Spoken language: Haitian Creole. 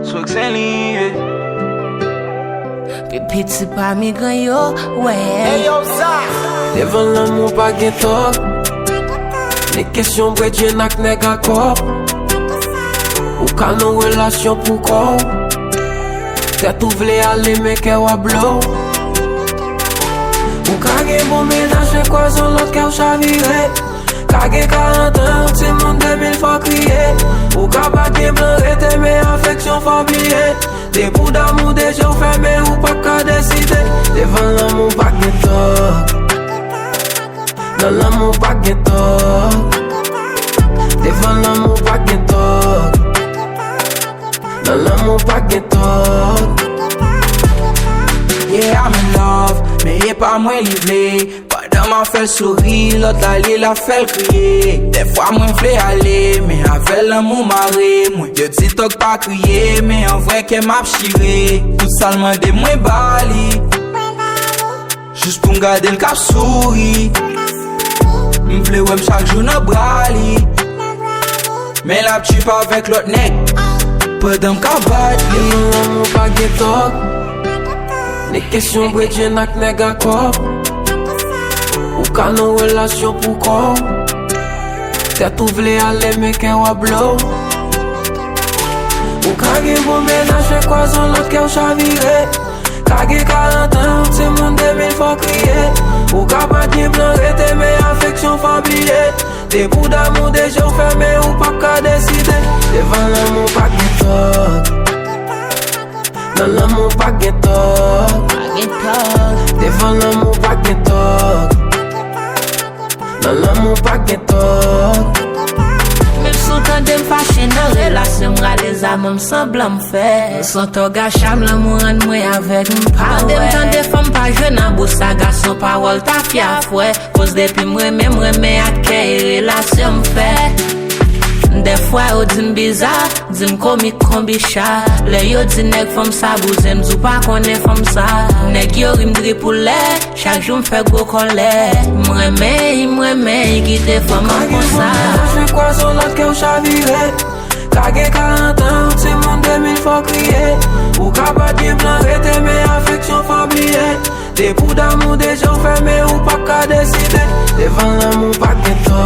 Swag Sally, Petit pas migrant yo, ouais. Hey yo, ça. Devant l'amour pas gen top. Les questions bredje nak nèg akop. Ou ka nou relasyon pou kou. Tèt ou vle ale men kè wa blow. Ou ka gen bon ménage kwa zon lot kè ou chavire. Ka gen 40 ans, ti moun 2000 fò kriye. Ou ka pa gen blan rete men affection fò oubliye. Des bouts d'amour déjà fermés ou pas qu'à décider. Devant l'amour pas gen top. Dans l'amour pas gen top. Devant l'amour pas gen top. Dans l'amour pas gen top. yeah, I'm in love, mais y'a pas moins livré. Pendant m'a fait sourire, l'autre allée la fait crier. Des fois moi j'v'lais aller, mais avec l'amour marré. Moi je dis toc pas crier, mais en vrai qu'elle m'a chiré. Tout ça le de moi bali, juste pour garder le cap souri. M'v'lais ouais chaque jour dans brali, mais la petite pas avec l'autre nec. Pendant qu'à battre, l'amour pas gen top. Les questions bredje nak nèg akop. Ou ka nou relasyon pou kou. Tèt ou vle ale men kè wa blow. Ou ka gen bon ménage kwa zon lot kè ou chavire. Ka gen 40 ans, ti moun 2000 fò kriye. Ou ka pa gen blan rete men affection fò oubliye. Des bouts d'amour déjà fermés ou pas qu'à décider. Devant l'amour pas gen top. Dans l'amour pas gen top. Devant l'amour pas gen top. Dans l'amour pas gen top. Même sous temps de m'fâcher dans relation, m'rale zam m'semblant m'fait. Sans to gacham l'amour en moi avec m'pa ouais. Temps de femme pas jeune en boussa garçon parole ta fia fouet. Cause depuis m'reme à quelle relation m'fait. Des fois yo di m'bizarre, di m'komik kombicha. Le yo di nèg femme sa bouze m'dou pas konnen femme sa. Nèg yo rim dri pou lè, chaque jour m'fait gros colère. M'reme quitte femme comme ça. Je crois sur l'autre que ou chavire. Ka gen 40 ans, ti moun 2000 fò kriye. Ou ka pa gen blan rete men affection fò oubliye. Des bouts d'amour déjà fermés ou pas qu'à décider. Devant l'amour pas gen top.